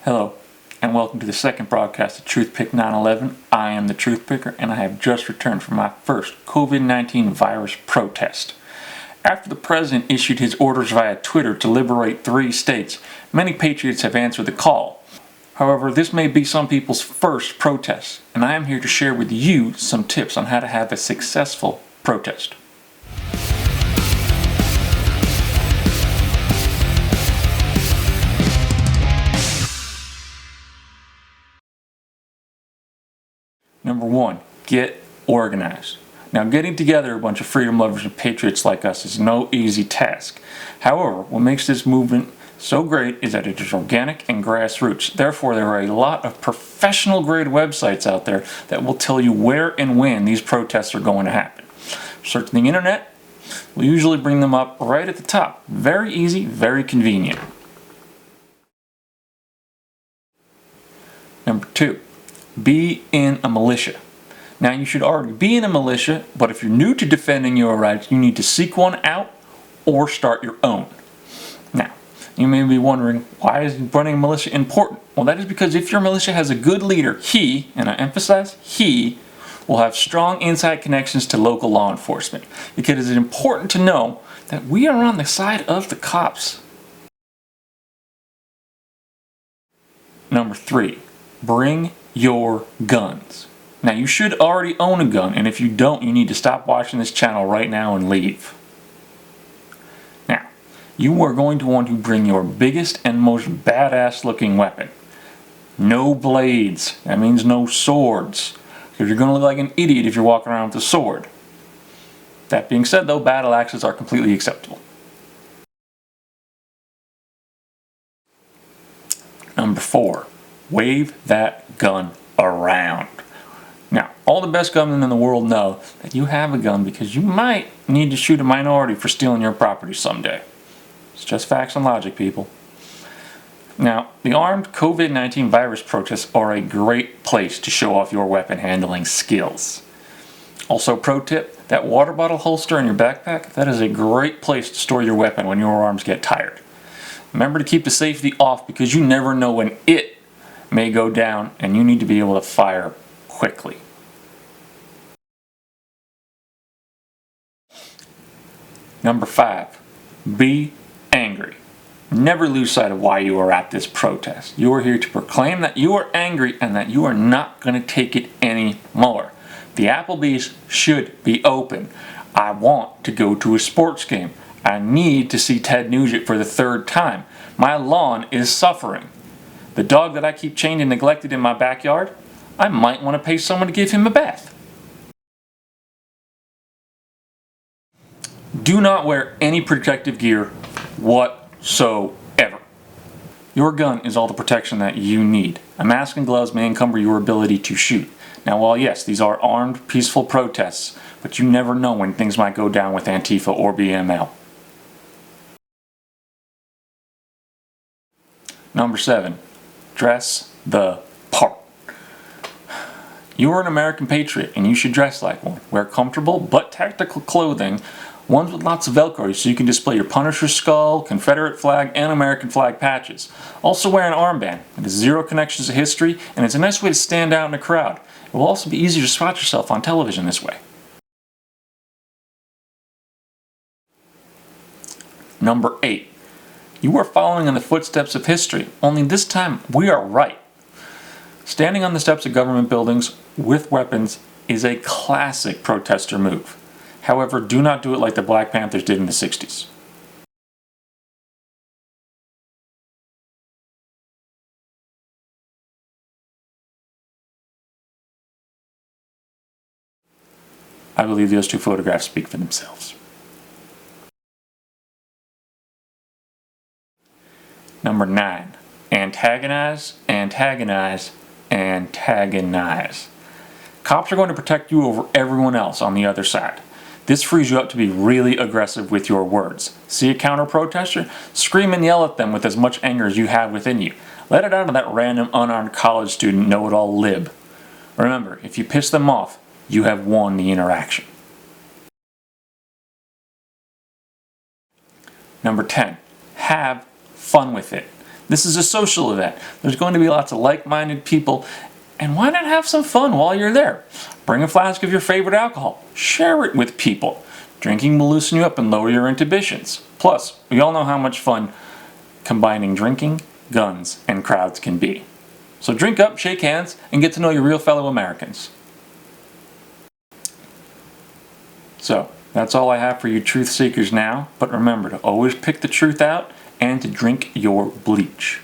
Hello, and welcome to the second broadcast of Truth Pick 9/11. I am the Truth Picker, and I have just returned from my first COVID-19 virus protest. After the president issued his orders via Twitter to liberate 3 states, many patriots have answered the call. However, this may be some people's first protest, and I am here to share with you some tips on how to have a successful protest. Number 1, get organized. Now, getting together a bunch of freedom lovers and patriots like us is no easy task. However, what makes this movement so great is that it is organic and grassroots. Therefore, there are a lot of professional-grade websites out there that will tell you where and when these protests are going to happen. Searching the internet will usually bring them up right at the top. Very easy, very convenient. Number 2. Be in a militia. Now, you should already be in a militia, but if you're new to defending your rights, you need to seek one out or start your own. Now, you may be wondering, why is running a militia important? Well, that is because if your militia has a good leader, he, and I emphasize he, will have strong inside connections to local law enforcement. Because it is important to know that we are on the side of the cops. Number 3, bring your guns. Now, you should already own a gun, and if you don't, you need to stop watching this channel right now and leave. Now, you are going to want to bring your biggest and most badass looking weapon. No blades. That means no swords. Because you're going to look like an idiot if you're walking around with a sword. That being said, though, battle axes are completely acceptable. Number 4, wave that gun around. Now, all the best gunmen in the world know that you have a gun because you might need to shoot a minority for stealing your property someday. It's just facts and logic, people. Now, the armed COVID-19 virus protests are a great place to show off your weapon handling skills. Also, pro tip, that water bottle holster in your backpack, that is a great place to store your weapon when your arms get tired. Remember to keep the safety off because you never know when it may go down and you need to be able to fire quickly. Number 5, be angry. Never lose sight of why you are at this protest. You are here to proclaim that you are angry and that you are not going to take it anymore. The Applebee's should be open. I want to go to a sports game. I need to see Ted Nugent for the 3rd time. My lawn is suffering. The dog that I keep chained and neglected in my backyard, I might want to pay someone to give him a bath. Do not wear any protective gear whatsoever. Your gun is all the protection that you need. A mask and gloves may encumber your ability to shoot. Now, while yes, these are armed, peaceful protests, but you never know when things might go down with Antifa or BML. Number 7, dress the part. You are an American patriot and you should dress like one. Wear comfortable but tactical clothing, ones with lots of Velcro so you can display your Punisher skull, Confederate flag, and American flag patches. Also wear an armband. It has 0 connections to history and it's a nice way to stand out in a crowd. It will also be easier to spot yourself on television this way. Number 8. You are following in the footsteps of history, only this time we are right. Standing on the steps of government buildings with weapons is a classic protester move. However, do not do it like the Black Panthers did in the 60s. I believe those 2 photographs speak for themselves. Number 9, antagonize, antagonize, antagonize. Cops are going to protect you over everyone else on the other side. This frees you up to be really aggressive with your words. See a counter-protester? Scream and yell at them with as much anger as you have within you. Let it out of that random unarmed college student know-it-all lib. Remember, if you piss them off, you have won the interaction. Number 10, have fun with it. This is a social event. There's going to be lots of like-minded people, and why not have some fun while you're there? Bring a flask of your favorite alcohol. Share it with people. Drinking will loosen you up and lower your inhibitions. Plus, we all know how much fun combining drinking, guns, and crowds can be. So drink up, shake hands, and get to know your real fellow Americans. So, that's all I have for you truth seekers now, but remember to always pick the truth out and to drink your bleach.